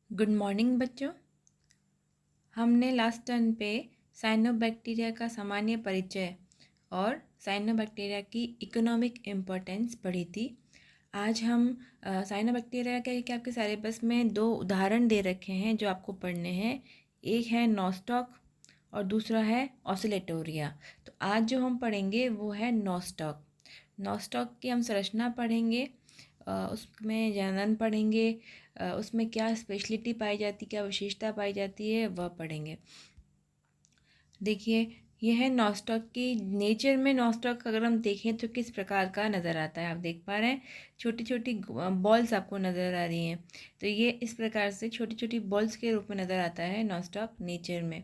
Good morning बच्चों। हमने last turn पे साइनोबैक्टीरिया का सामान्य परिचय और साइनोबैक्टीरिया की इकोनॉमिक इम्पोर्टेंस पढ़ी थी। आज हम साइनोबैक्टीरिया के आपके सिलेबस में दो उदाहरण दे रखे हैं जो आपको पढ़ने हैं। एक है नॉस्टॉक और दूसरा है ऑसिलेटोरिया। तो आज जो हम पढ़ेंगे वो है नॉस्टॉक। नॉस्टॉक की हम संरचना पढ़ेंगे, उसमें जनन पढ़ेंगे, उसमें क्या स्पेशलिटी पाई जाती, क्या विशेषता पाई जाती है वह पढ़ेंगे। देखिए, यह है नॉस्टॉक की नेचर में। नॉस्टॉक अगर हम देखें तो किस प्रकार का नज़र आता है, आप देख पा रहे हैं छोटी छोटी बॉल्स आपको नज़र आ रही हैं। तो ये इस प्रकार से छोटी छोटी बॉल्स के रूप में नज़र आता है नॉस्टॉक नेचर में।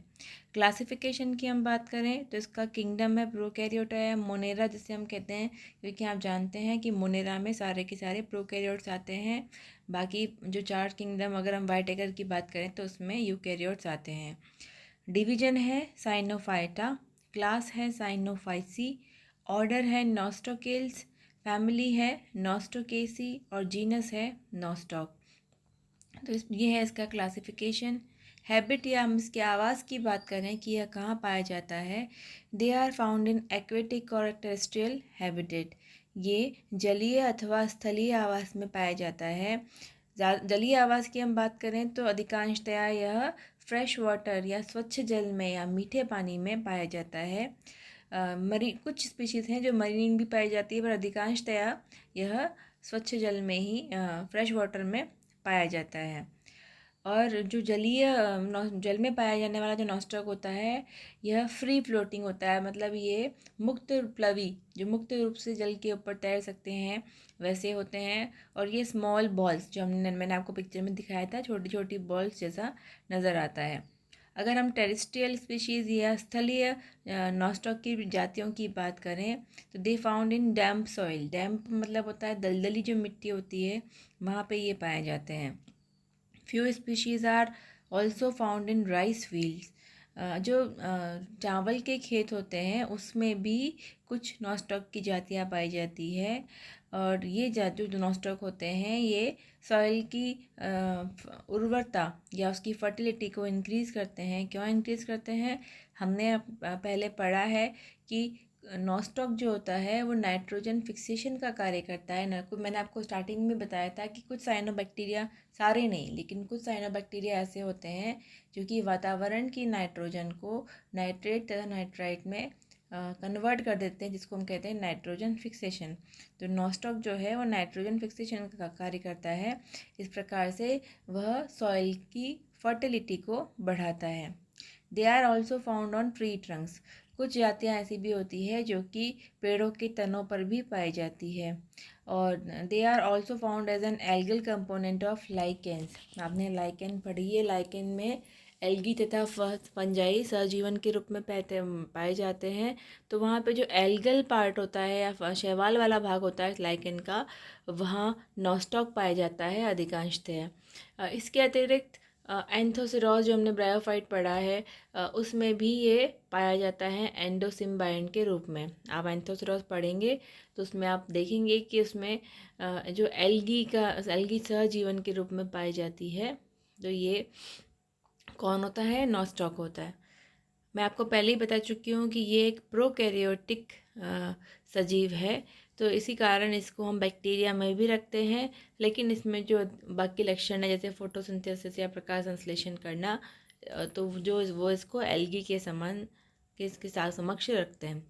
क्लासिफिकेशन की हम बात करें तो इसका किंगडम है प्रोकैरियोटा है मोनेरा जिसे हम कहते हैं, क्योंकि आप जानते हैं कि मोनेरा में सारे के सारे प्रोकैरियोट्स आते हैं। बाकी जो चार किंगडम अगर हम वाइट एगर की बात करें तो उसमें यूकैरियोट्स आते हैं। डिवीजन है साइनोफाइटा, क्लास है साइनोफाइसी, ऑर्डर है नॉस्टोकेल्स, फैमिली है नॉस्टोकेसी और जीनस है नॉस्टॉक। तो ये है इसका क्लासिफिकेशन। हैबिट या हम इसके आवास की बात करें कि यह कहाँ पाया जाता है, they are found in aquatic और टेरेस्ट्रियल हैबिटेट। ये जलीय अथवा स्थलीय आवास में पाया जाता है। जलीय आवास की हम बात करें तो अधिकांशतया यह फ्रेश वाटर या स्वच्छ जल में या मीठे पानी में पाया जाता है। कुछ स्पीशीज़ हैं जो मरीन भी पाई जाती है, पर अधिकांशतया यह स्वच्छ जल में ही फ्रेश वाटर में पाया जाता है। और जो जल में पाया जाने वाला जो नॉस्टॉक होता है, यह फ्री फ्लोटिंग होता है, मतलब ये मुक्त प्लवी, जो मुक्त रूप से जल के ऊपर तैर सकते हैं वैसे होते हैं। और ये स्मॉल बॉल्स जो मैंने आपको पिक्चर में दिखाया था, छोटी छोटी बॉल्स जैसा नज़र आता है। अगर हम टेरेस्ट्रियल स्पीशीज़ या स्थलीय नॉस्टॉक की जातियों की बात करें तो they found in damp soil. डैम्प मतलब होता है दलदली जो मिट्टी होती है, वहाँ पे ये पाए जाते हैं। Few species are also found in rice fields. जो चावल के खेत होते हैं उसमें भी कुछ नॉस्टॉक की जातियाँ पाई जाती है। और ये जो नॉस्टॉक होते हैं ये सॉइल की उर्वरता या उसकी फर्टिलिटी को इंक्रीज़ करते हैं। क्यों इंक्रीज़ करते हैं? हमने पहले पढ़ा है कि नॉस्टॉक जो होता है वो नाइट्रोजन फिक्सेशन का कार्य करता है। मैंने आपको स्टार्टिंग में बताया था कि कुछ साइनोबैक्टीरिया, सारे नहीं लेकिन कुछ साइनोबैक्टीरिया ऐसे होते हैं जो कि वातावरण की नाइट्रोजन को नाइट्रेट तथा नाइट्राइट में कन्वर्ट कर देते हैं, जिसको हम कहते हैं नाइट्रोजन फिक्सेशन। तो नॉस्टॉक जो है वो नाइट्रोजन फिक्सेशन का कार्य करता है। इस प्रकार से वह सॉइल की फर्टिलिटी को बढ़ाता है। They are also found on tree trunks. कुछ जातियाँ ऐसी भी होती है जो कि पेड़ों के तनों पर भी पाई जाती है। और they are also found as an algal component of lichens. आपने लाइकेन पढ़ी है, लाइकेन में एल्गी तथा फंजाई सहजीवन के रूप में पाए जाते हैं। तो वहाँ पे जो एल्गल पार्ट होता है या शैवाल वाला भाग होता है लाइकेन का, वहाँ नॉस्टॉक पाया जाता है अधिकांशतः। इसके अतिरिक्त एंथोसिरोस जो हमने ब्रायोफाइट पढ़ा है, उसमें भी ये पाया जाता है एंडोसिम्बाइंट के रूप में। आप एंथोसिरोस पढ़ेंगे तो उसमें आप देखेंगे कि उसमें जो एल्गी सहजीवन के रूप में पाई जाती है। तो ये कौन होता है? नॉस्टॉक होता है। मैं आपको पहले ही बता चुकी हूँ कि ये एक प्रोकैरियोटिक सजीव है, तो इसी कारण इसको हम बैक्टीरिया में भी रखते हैं। लेकिन इसमें जो बाकी लक्षण है जैसे फोटोसिंथेसिस या प्रकाश संश्लेषण करना, तो जो वो इसको एल्गी के समान के इसके साथ समक्ष रखते हैं।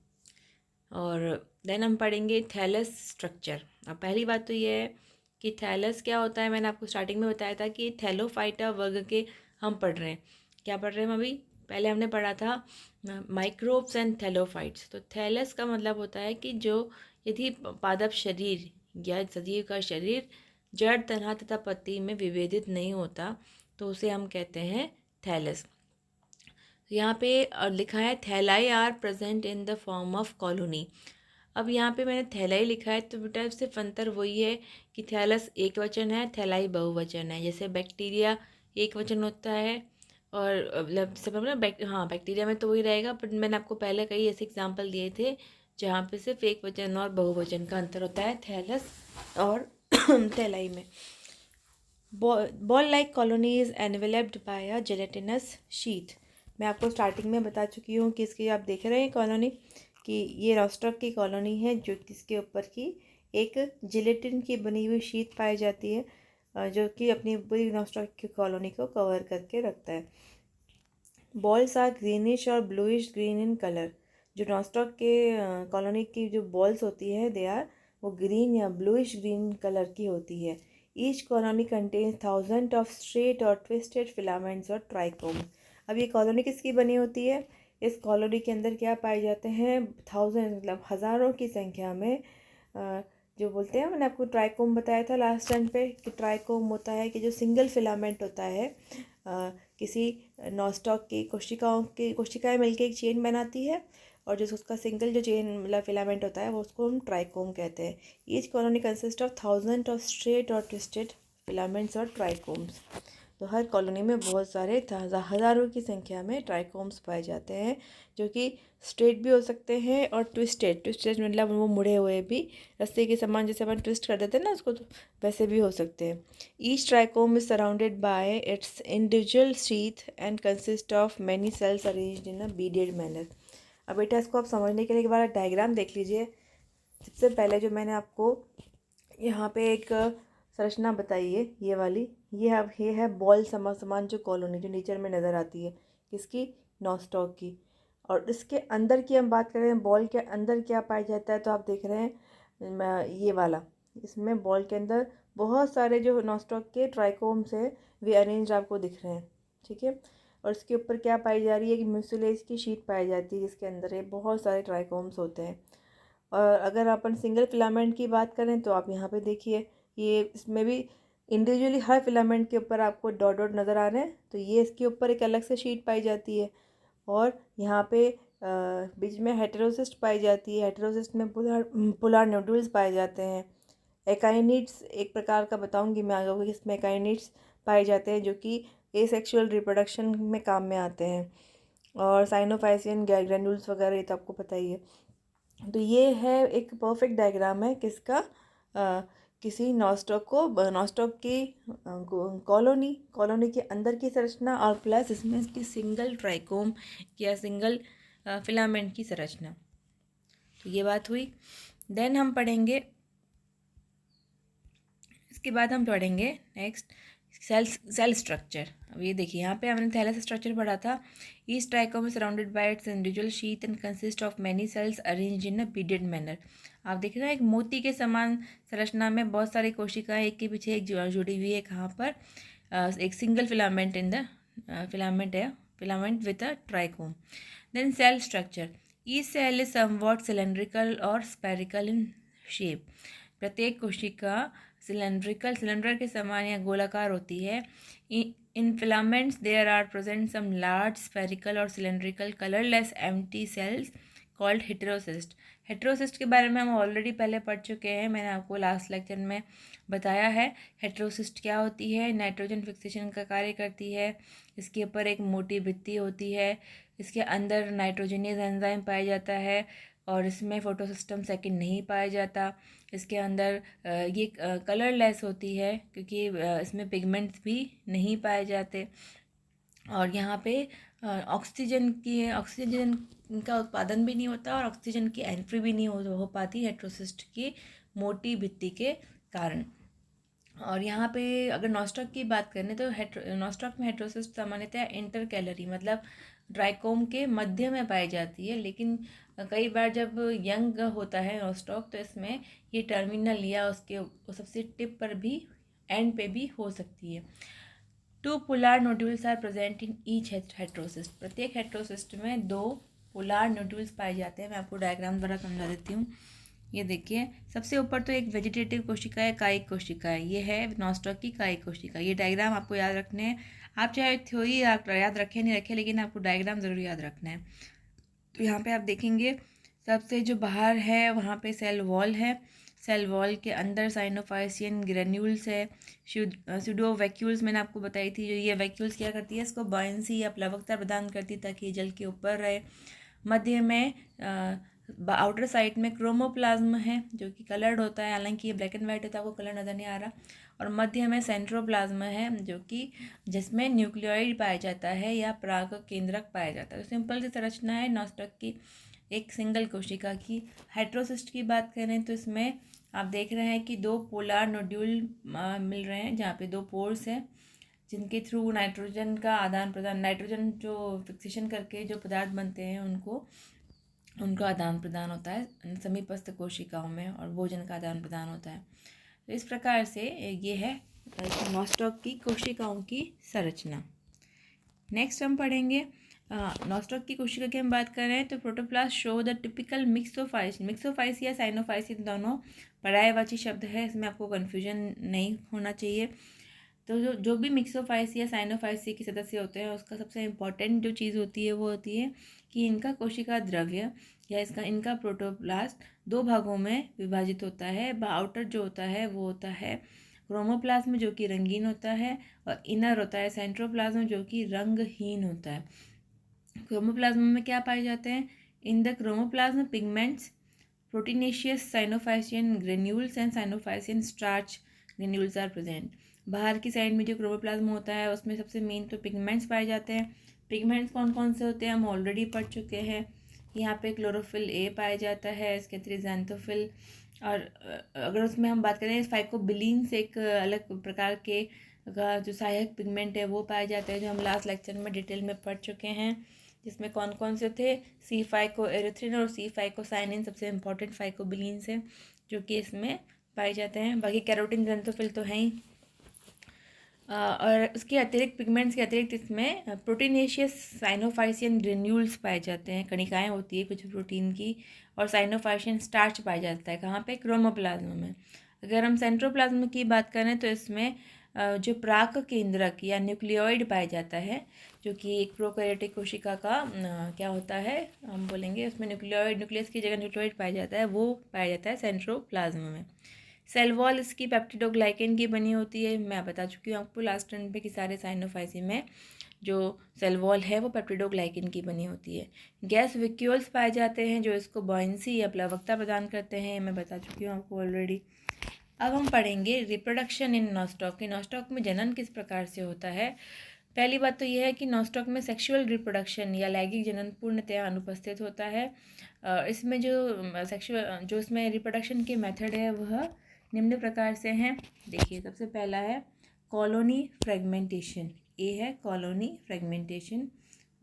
और देन हम पढ़ेंगे थैलस स्ट्रक्चर। अब पहली बात तो ये है कि थैलस क्या होता है। मैंने आपको स्टार्टिंग में बताया था कि थैलोफाइटा वर्ग के हम पढ़ रहे हैं। क्या पढ़ रहे हैं हम अभी? पहले हमने पढ़ा था माइक्रोब्स एंड थैलोफाइट्स। तो थैलस का मतलब होता है कि जो यदि पादप शरीर या सजीव का शरीर जड़ तना तथा पत्ती में विभेदित नहीं होता तो उसे हम कहते हैं थैलस। यहाँ पे लिखा है thalli are present in the form of colony. अब यहाँ पे मैंने थैलाई लिखा है तो बेटा सिर्फ अंतर वही है कि थैलस एक वचन है, थैलाई बहुवचन है। जैसे बैक्टीरिया एक वचन होता है और मतलब सब हाँ बैक्टीरिया में तो वही रहेगा, बट मैंने आपको पहले कई ऐसे एग्जाम्पल दिए थे जहाँ पे सिर्फ एक वचन और बहुवचन का अंतर होता है थैलस और थैलाई में। Ball like colony is enveloped by a gelatinous sheath. मैं आपको स्टार्टिंग में बता चुकी हूँ कि इसकी आप देख रहे हैं कॉलोनी कि ये नॉस्टॉक की कॉलोनी है जो किसके ऊपर की एक जिलेटिन की बनी हुई शीट पाई जाती है, जो कि अपनी पूरी नॉस्टॉक की कॉलोनी को कवर करके रखता है। बॉल्स आर ग्रीनिश और ब्लूइश ग्रीन इन कलर। जो नॉस्टॉक के कॉलोनी की जो बॉल्स होती है दे आर वो ग्रीन या ब्लूइश ग्रीन कलर की होती है। Each colony contains thousand of straight और ट्विस्टेड फिलामेंट्स और ट्राइकोम। अब ये कॉलोनी किसकी बनी होती है? इस कॉलोनी के अंदर क्या पाए जाते हैं? थाउजेंड मतलब हज़ारों की संख्या में जो बोलते हैं, मैंने आपको ट्राइकोम बताया था लास्ट टाइम पे कि ट्राइकोम होता है कि जो सिंगल फिलामेंट होता है किसी नॉस्टॉक की कोशिकाएं मिलकर एक चेन बनाती है, और जो उसका सिंगल जो चेन मतलब फिलामेंट होता है वो उसको हम ट्राइकोम कहते हैं। Each colony consist of thousand of straight और ट्विस्टेड फिलामेंट्स और ट्राइकोम्स। तो हर कॉलोनी में बहुत सारे हज़ारों की संख्या में ट्राइकोम्स पाए जाते हैं, जो कि स्ट्रेट भी हो सकते हैं और ट्विस्टेड मतलब वो मुड़े हुए भी, रस्से के समान जैसे अपन ट्विस्ट कर देते हैं ना उसको, तो वैसे भी हो सकते हैं। Each trichome is surrounded by it's individual sheath and consist of many cells arranged in a beaded manner. अब बेटा इसको आप समझने के लिए एक बार डायग्राम देख लीजिए। सबसे पहले जो मैंने आपको यहाँ पे एक संरचना बताई है ये वाली, ये है बॉल समान जो कॉलोनी जो नेचर में नज़र आती है किसकी? नॉस्टॉक की। और इसके अंदर की हम बात करें, बॉल के अंदर क्या पाया जाता है, तो आप देख रहे हैं ये वाला, इसमें बॉल के अंदर बहुत सारे जो नॉस्टॉक के ट्राइकोम्स है वे अरेंज आपको दिख रहे हैं, ठीक है। और इसके ऊपर क्या पाई जा रही है कि म्यूसिलेज की शीट पाई जाती है जिसके अंदर ये बहुत सारे ट्राइकोम्स होते हैं। और अगर अपन सिंगल फिलामेंट की बात करें तो आप यहाँ पे देखिए, ये इसमें भी इंडिविजुअली हर फिलामेंट के ऊपर आपको डॉट डॉट नज़र आ रहे हैं, तो ये इसके ऊपर एक अलग से शीट पाई जाती है। और यहाँ पे बीच में हेटेरोसिस्ट पाई जाती है। हेटेरोसिस्ट में पोलर नोड्यूल्स पाए जाते हैं। एकाइनिड्स एक प्रकार का बताऊंगी मैं आगे कि इसमें एकाइनिड्स पाए जाते हैं जो कि एसेक्सुअल रिप्रोडक्शन में काम में आते हैं। और साइनोफाइसियन ग्रैन्यूल्स वगैरह ये तो आपको पता ही है। तो ये है एक परफेक्ट डायग्राम है किसका? किसी नॉस्टॉक की कॉलोनी के अंदर की संरचना और प्लस इसमें इसकी सिंगल ट्राइकोम या सिंगल फिलामेंट की संरचना। तो ये बात हुई। देन हम पढ़ेंगे, इसके बाद हम पढ़ेंगे नेक्स्ट सेल स्ट्रक्चर। अब ये देखिए यहाँ पे हमने थैलेस स्ट्रक्चर पढ़ा था। Each trichome is surrounded by it's individual sheath and consist of many cells arranged in a beaded manner. आप देख रहे हैं एक मोती के समान संरचना में बहुत सारी कोशिकाएं एक के पीछे एक जुड़ी हुई है। कहाँ पर? एक single filament in the filament with a trichome. Then cell structure, each cell is somewhat cylindrical और स्पेरिकल इन शेप। प्रत्येक कोशिका सिलेंडर के समान या गोलाकार होती है। In filaments there are present some large spherical और cylindrical colourless empty cells called heterocyst. Heterocyst के बारे में हम ऑलरेडी पहले पढ़ चुके हैं, मैंने आपको लास्ट लेक्चर में बताया है। हेटेरोसिस्ट क्या होती है? नाइट्रोजन फिक्सेशन का कार्य करती है। इसके ऊपर एक मोटी भित्ति होती है, इसके अंदर नाइट्रोजनियस एंजाइम पाया जाता है और इसमें फोटोसिस्टम सेकेंड नहीं पाया जाता। इसके अंदर ये कलरलेस होती है क्योंकि इसमें पिगमेंट्स भी नहीं पाए जाते। और यहाँ पे ऑक्सीजन का उत्पादन भी नहीं होता और ऑक्सीजन की एंट्री भी नहीं हो पाती हेटेरोसिस्ट की मोटी भित्ति के कारण। और यहाँ पे अगर नॉस्टॉक की बात करें तो नॉस्टॉक में हेटेरोसिस्ट सामान्यतः इंटर कैलोरी मतलब ट्राइकोम के मध्य में पाई जाती है, लेकिन कई बार जब यंग होता है नॉस्टॉक तो इसमें ये टर्मिनल या उसके सबसे टिप पर भी एंड पे भी हो सकती है। 2 polar nodules are present in each heterocyst. प्रत्येक हेटेरोसिस्ट में 2 पोलर नोड्यूल्स पाए जाते हैं। मैं आपको डायग्राम द्वारा समझा देती हूँ। ये देखिए, सबसे ऊपर तो एक वेजिटेटिव कोशिका है, कायिक कोशिका है। ये है नॉस्टॉक की कायिक कोशिका। ये डायग्राम आपको याद रखने हैं। आप चाहे थ्योरी याद रखें नहीं रखें, लेकिन आपको डायग्राम ज़रूर याद रखना है। तो यहाँ पे आप देखेंगे सबसे जो बाहर है वहाँ पे सेल वॉल है। सेल वॉल के अंदर साइनोफाइसियन ग्रेन्यूल्स है। स्यूडो वैक्यूल्स मैंने आपको बताई थी। जो ये वैक्यूल्स क्या करती है, इसको बॉयंसी या प्लवकता प्रदान करती है ताकि ये जल के ऊपर रहे। मध्य में आउटर साइड में क्रोमोप्लाज्म है जो कि कलर्ड होता है, हालांकि ये ब्लैक एंड वाइट होता है, आपको कलर नज़र नहीं आ रहा। और मध्य में सेंट्रोप्लाज्म है जो कि जिसमें न्यूक्लियोइड पाया जाता है या पराग केंद्रक पाया जाता है। तो सिंपल सी संरचना है नॉस्टॉक की एक सिंगल कोशिका की। हेटेरोसिस्ट की बात करें तो इसमें आप देख रहे हैं कि दो पोलर नोड्यूल मिल रहे हैं, जहाँ पे दो पोर्स हैं जिनके थ्रू नाइट्रोजन का आदान प्रदान, नाइट्रोजन जो फिक्सेशन करके जो पदार्थ बनते हैं उनका आदान प्रदान होता है समीपस्थ कोशिकाओं में, और भोजन का आदान प्रदान होता है। तो इस प्रकार से ये है नॉस्टॉक की कोशिकाओं की संरचना। नेक्स्ट हम पढ़ेंगे नॉस्टॉक की कोशिका की हम बात कर रहे हैं तो प्रोटोप्लास्ट शो द टिपिकल मिक्सोफाइस या साइनोफाइस, दोनों पर्यायवाची शब्द है, इसमें आपको कन्फ्यूजन नहीं होना चाहिए। तो जो भी मिक्सोफाइस या साइनोफाइसी के सदस्य होते हैं उसका सबसे इम्पॉर्टेंट जो चीज़ होती है वो होती है कि इनका कोशिका द्रव्य या इनका प्रोटोप्लास्ट दो भागों में विभाजित होता है। आउटर जो होता है वो होता है क्रोमोप्लाज्म जो कि रंगीन होता है, और इनर होता है सेंट्रोप्लाज्म जो कि रंगहीन होता है। क्रोमोप्लाज्म में क्या पाए जाते हैं? In the chromoplasm pigments, proteinaceous cyanophycean granules and cyanophycean starch granules are present. बाहर की साइड में जो क्रोमोप्लाज्म होता है उसमें सबसे मेन तो पिगमेंट्स पाए जाते हैं। पिगमेंट्स कौन कौन से होते हैं हम ऑलरेडी पढ़ चुके हैं। यहाँ पे क्लोरोफिल ए पाया जाता है, इसके अतिरिक्त ज़ैंथोफिल, और अगर उसमें हम बात करें फाइकोबिलीन से एक अलग प्रकार के का जो सहायक पिगमेंट है वो पाया जाता है, जो हम लास्ट लेक्चर में डिटेल में पढ़ चुके हैं, जिसमें कौन कौन से थे सी फाइको एरिथ्रिन और सी फाइकोसाइनिन सबसे इम्पॉर्टेंट फाइकोबिलीन्स हैं जो कि इसमें पाए जाते हैं। बाकी कैरोटीन ज़ैंथोफिल तो हैं ही। और उसके अतिरिक्त पिगमेंट्स के अतिरिक्त इसमें प्रोटीनेशियस साइनोफाइसियन ग्रेन्यूल्स पाए जाते हैं, कणिकाएँ होती है कुछ प्रोटीन की, और साइनोफाइसियन स्टार्च पाया जाता है कहाँ पे? क्रोमोप्लाज्म में। अगर हम सेंट्रोप्लाज्म की बात करें तो इसमें जो पराग केंद्रक या न्यूक्लियोइड पाया जाता है, जो कि एक प्रोकैरियोटिक कोशिका का क्या होता है हम बोलेंगे, उसमें न्यूक्लियस की जगह न्यूक्लियोइड पाया जाता है, वो पाया जाता है सेंट्रोप्लाज्म में। सेल वॉल इसकी पेप्टिडोग्लाइकेन की बनी होती है। मैं बता चुकी हूँ आपको लास्ट टर्न पे कि सारे साइनोफाइसी में जो सेल वॉल है वो पेप्टिडोग्लाइकेन की बनी होती है। गैस वैक्यूल्स पाए जाते हैं जो इसको बॉयंसी या प्लवकता प्रदान करते हैं, मैं बता चुकी हूँ आपको ऑलरेडी। अब हम पढ़ेंगे रिप्रोडक्शन इन नॉस्टॉक की। नॉस्टॉक में जनन किस प्रकार से होता है। पहली बात तो यह है कि नॉस्टॉक में सेक्सुअल रिप्रोडक्शन या लैंगिक जनन पूर्णतया अनुपस्थित होता है। इसमें जो इसमें रिप्रोडक्शन के मेथड है वह निम्न प्रकार से हैं। देखिए, सबसे पहला है कॉलोनी फ्रेगमेंटेशन, ए है कॉलोनी फ्रेगमेंटेशन।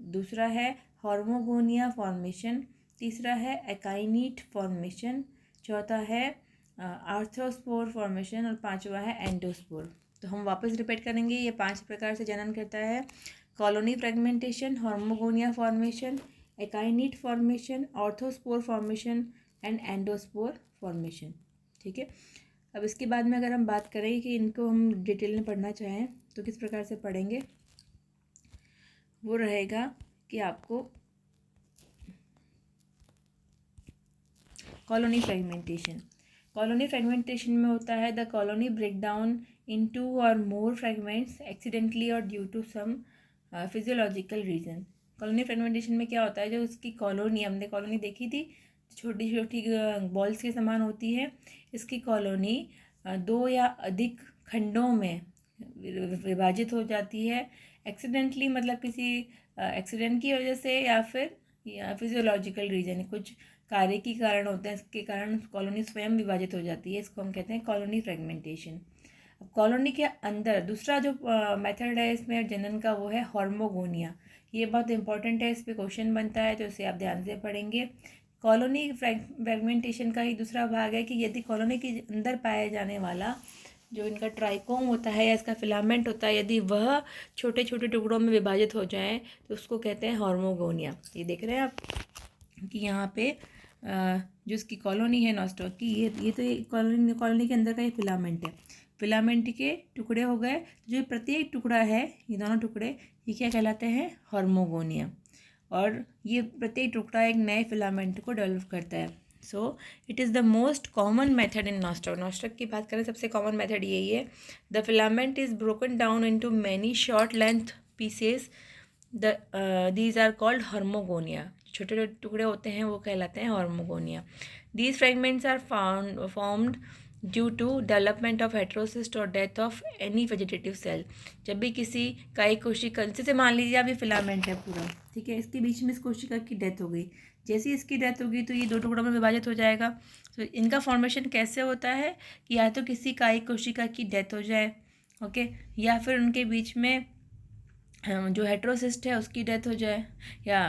दूसरा है हॉर्मोगोनिया फॉर्मेशन। तीसरा है एकाइनीट फॉर्मेशन। चौथा है आर्थ्रोस्पोर फॉर्मेशन, और पांचवा है एंडोस्पोर। तो हम वापस रिपीट करेंगे, ये 5 प्रकार से जनन करता है: colony fragmentation, hormogonia formation, akinete formation, orthospore formation and endospore formation. ठीक है। अब इसके बाद में अगर हम बात करें कि इनको हम डिटेल में पढ़ना चाहें तो किस प्रकार से पढ़ेंगे, वो रहेगा कि आपको कॉलोनी फ्रेगमेंटेशन में होता है the colony break down in 2 और मोर फ्रेगमेंट्स एक्सीडेंटली और due to some physiological reason. Colony fragmentation में क्या होता है, जो उसकी कॉलोनी, हमने कॉलोनी देखी थी, छोटी छोटी बॉल्स के समान होती है। इसकी कॉलोनी 2 या अधिक खंडों में विभाजित हो जाती है एक्सीडेंटली, मतलब किसी एक्सीडेंट की वजह से या फिर फिजियोलॉजिकल रीजन, कुछ कार्य के कारण होते हैं, इसके कारण कॉलोनी स्वयं विभाजित हो जाती है। इसको हम कहते हैं कॉलोनी फ्रेगमेंटेशन। अब कॉलोनी के अंदर दूसरा जो मेथड है इसमें जनन का, वो है हॉर्मोगोनिया। ये बहुत इंपॉर्टेंट है, इस पर क्वेश्चन बनता है तो इसे आप ध्यान से पढ़ेंगे। कॉलोनी फ्रेगमेंटेशन का ही दूसरा भाग है कि यदि कॉलोनी के अंदर पाया जाने वाला जो इनका ट्राइकोम होता है या इसका फिलामेंट होता है, यदि वह छोटे छोटे टुकड़ों में विभाजित हो जाए तो उसको कहते हैं हॉर्मोगोनिया। ये देख रहे हैं आप कि यहाँ पे जो इसकी कॉलोनी है नॉस्टॉक की, ये तो कॉलोनी के अंदर का ये फिलामेंट है। फिलामेंट के टुकड़े हो गए, जो प्रत्येक टुकड़ा है, ये दोनों टुकड़े, ये क्या कहलाते हैं? हॉर्मोगोनिया। और ये प्रत्येक टुकड़ा एक नए फिलामेंट को डेवलप करता है। So it is the most common method in Nostoc. Nostoc की बात करें, सबसे कॉमन मेथड यही है। The filament is broken down into many short length pieces, these are called hormogonia. छोटे छोटे टुकड़े होते हैं वो कहलाते हैं hormogonia. These fragments are formed due to development of heterocyst और death of any vegetative cell. जब भी किसी कायिक कोशिका, जैसे मान लीजिए अब ये फिलामेंट है पूरा, ठीक है, इसके बीच में इस कोशिका की डेथ हो गई, जैसे ही इसकी डेथ होगी तो ये 2 टुकड़ों में विभाजित हो जाएगा। तो इनका फॉर्मेशन कैसे होता है कि या तो किसी कायिक कोशिका की डेथ हो जाए, ओके, या फिर उनके बीच में जो हेट्रोसिस्ट है उसकी डेथ हो जाए, या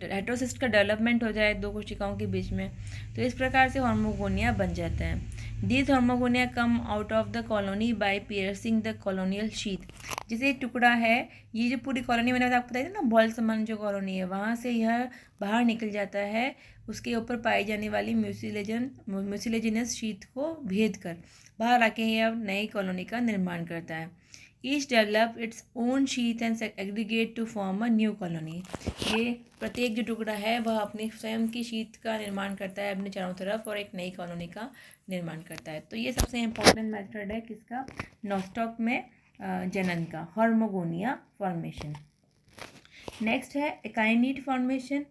हेट्रोसिस्ट का डेवलपमेंट हो जाए 2 कोशिकाओं के बीच में, तो इस प्रकार से हॉर्मोगोनिया बन जाता है। These hormogonia come out of the colony by piercing the colonial sheath. जैसे एक टुकड़ा है, ये जो पूरी कॉलोनी मैंने आपको बताई थी ना, बॉल समान जो कॉलोनी है, वहाँ से यह बाहर निकल जाता है उसके ऊपर पाई जाने वाली म्यूसिलेजिनस शीथ को भेद कर बाहर आके यह नई कॉलोनी का निर्माण करता है। Each develop its own sheath and aggregate to form a new colony। ये प्रत्येक जो टुकड़ा है वह अपनी स्वयं की शीत का निर्माण करता है अपने चारों तरफ और एक नई कॉलोनी का निर्माण करता है। तो ये सबसे इम्पोर्टेंट मेथड है किसका, नॉस्टॉक में जनन का, हॉर्मोगोनिया फॉर्मेशन। नेक्स्ट है akinete formation.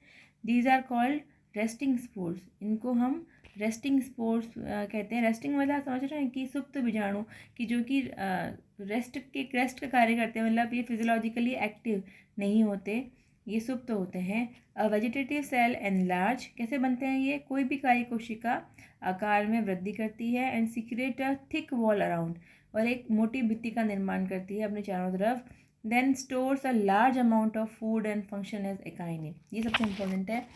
These are called resting spores. इनको हम रेस्टिंग स्पोर्स कहते हैं। रेस्टिंग मतलब समझ रहे हैं कि सुप्त बीजाणु की जो कि रेस्ट का कार्य करते हैं, मतलब ये फिजियोलॉजिकली एक्टिव नहीं होते, ये सुप्त होते हैं। अ वेजिटेटिव सेल एनलार्ज, कैसे बनते हैं ये, कोई भी कार्य कोशिका आकार में वृद्धि करती है and secret a thick wall around, और एक मोटी भित्ति का निर्माण करती है अपने चारों तरफ। Then stores a large amount of food and function as akinete. ये सबसे इम्पोर्टेंट है।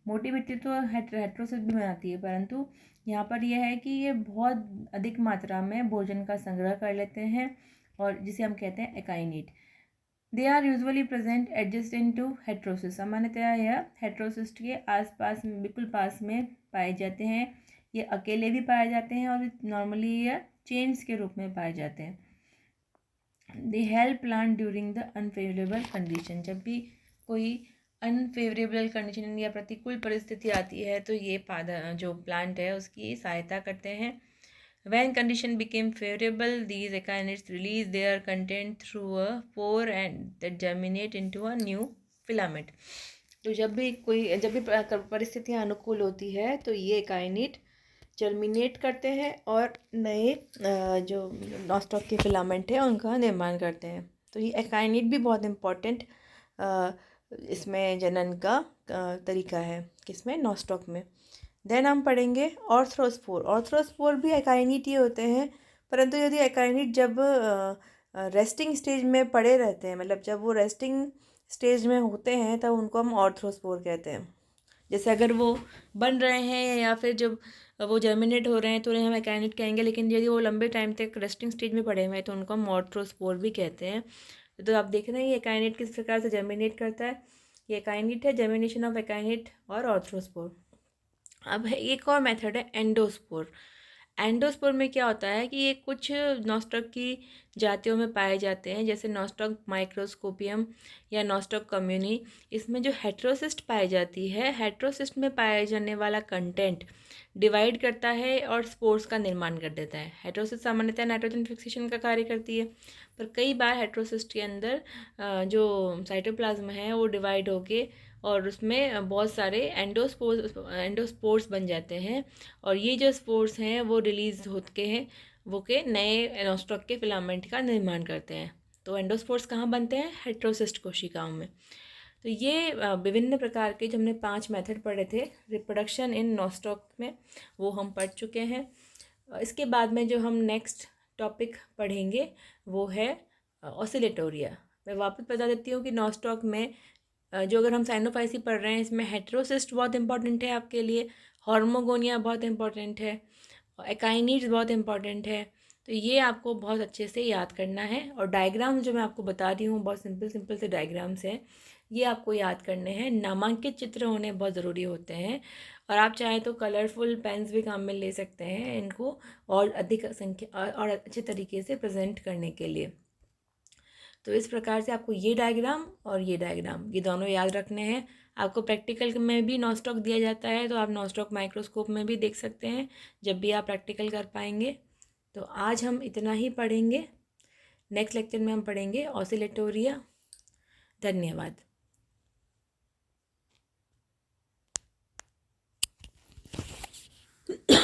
मोटी भित्ति तो हेट्रोसिस भी बनाती है, परंतु यहाँ पर यह है कि ये बहुत अधिक मात्रा में भोजन का संग्रह कर लेते हैं, और जिसे हम कहते हैं akinete. They are usually present adjacent to heterocyst. सामान्यतः यह हेट्रोसिस्ट के आसपास बिल्कुल पास में पाए जाते हैं। ये अकेले भी पाए जाते हैं और नॉर्मली यह चेन्स के रूप में पाए जाते हैं। They help plant during the unfavourable condition. जब भी कोई अनफेवरेबल कंडीशन या प्रतिकूल परिस्थिति आती है तो ये जो प्लांट है उसकी सहायता करते हैं। When condition became favorable, these acarinids release their content through a pore and that germinate into a new filament। तो जब भी परिस्थितियाँ अनुकूल होती है तो ये एकाइनिड जर्मिनेट करते हैं और नए जो नॉस्टॉक के फिलामेंट है उनका निर्माण करते हैं। तो ये एकाइनिड भी बहुत इम्पोर्टेंट इसमें जनन का तरीका है, किसमें, नॉस्टॉक में। देन हम पढ़ेंगे ऑर्थ्रोस्पोर। ऑर्थ्रोस्पोर भी एकाइनिट ही होते हैं, परंतु यदि एकाइनिट जब रेस्टिंग स्टेज में पड़े रहते हैं, मतलब जब वो रेस्टिंग स्टेज में होते हैं तब उनको हम ऑर्थ्रोस्पोर कहते हैं। जैसे अगर वो बन रहे हैं या फिर जब वो जर्मिनेट हो रहे हैं तो उन्हें हम एकाइनिट कहेंगे, लेकिन यदि वो लंबे टाइम तक रेस्टिंग स्टेज में पड़े हुए हैं तो उनको हम ऑर्थ्रोस्पोर भी कहते हैं। तो आप देख रहे हैं ये एकाइनिट किस प्रकार से जर्मिनेट करता है। ये एकाइनिट है, जर्मिनेशन ऑफ एकाइनिट और ऑर्थ्रोस्पोर। अब है एक और मेथड है एंडोस्पोर। एंडोस्पोर में क्या होता है कि ये कुछ नॉस्टॉक की जातियों में पाए जाते हैं, जैसे नॉस्टॉक माइक्रोस्कोपियम या नॉस्टॉक कम्युनी। इसमें जो हेट्रोसिस्ट पाई जाती है, हेट्रोसिस्ट में पाए जाने वाला कंटेंट डिवाइड करता है और स्पोर्स का निर्माण कर देता है। हेट्रोसिस्ट सामान्यतः नाइट्रोजन फिक्सेशन का कार्य करती है, पर कई बार हेट्रोसिस्ट के अंदर जो साइटोप्लाज्म है वो डिवाइड होके और उसमें बहुत सारे एंडोस्पोर्स बन जाते हैं, और ये जो स्पोर्स हैं वो रिलीज होके हैं वो के नए नॉस्टॉक के फिलामेंट का निर्माण करते हैं। तो एंडोस्पोर्स कहाँ बनते हैं, हेट्रोसिस्ट कोशिकाओं में। तो ये विभिन्न प्रकार के जो हमने 5 मेथड पढ़े थे रिप्रोडक्शन इन नॉस्टॉक में, वो हम पढ़ चुके हैं। इसके बाद में जो हम नेक्स्ट टॉपिक पढ़ेंगे वो है ऑसिलेटोरिया। मैं वापस बता देती हूँ कि नॉस्टॉक में जो अगर हम साइनोफाइसी पढ़ रहे हैं इसमें हेट्रोसिस्ट बहुत इंपॉर्टेंट है आपके लिए, हॉर्मोगोनिया बहुत इंपॉर्टेंट है, एकाइनिड्स बहुत इंपॉर्टेंट है। तो ये आपको बहुत अच्छे से याद करना है, और डायग्राम्स जो मैं आपको बता रही हूँ बहुत सिंपल से डायग्राम्स हैं, ये आपको याद करने हैं। नामांकित चित्र होने बहुत ज़रूरी होते हैं, और आप चाहें तो कलरफुल पेन्स भी काम में ले सकते हैं इनको और अधिक संख्या और अच्छे तरीके से प्रेजेंट करने के लिए। तो इस प्रकार से आपको ये डायग्राम और ये डायग्राम ये दोनों याद रखने हैं। आपको प्रैक्टिकल में भी नॉस्टॉक दिया जाता है, तो आप नॉस्टॉक माइक्रोस्कोप में भी देख सकते हैं जब भी आप प्रैक्टिकल कर पाएंगे। तो आज हम इतना ही पढ़ेंगे। नेक्स्ट लेक्चर में हम पढ़ेंगे ऑसिलेटोरिया। धन्यवाद।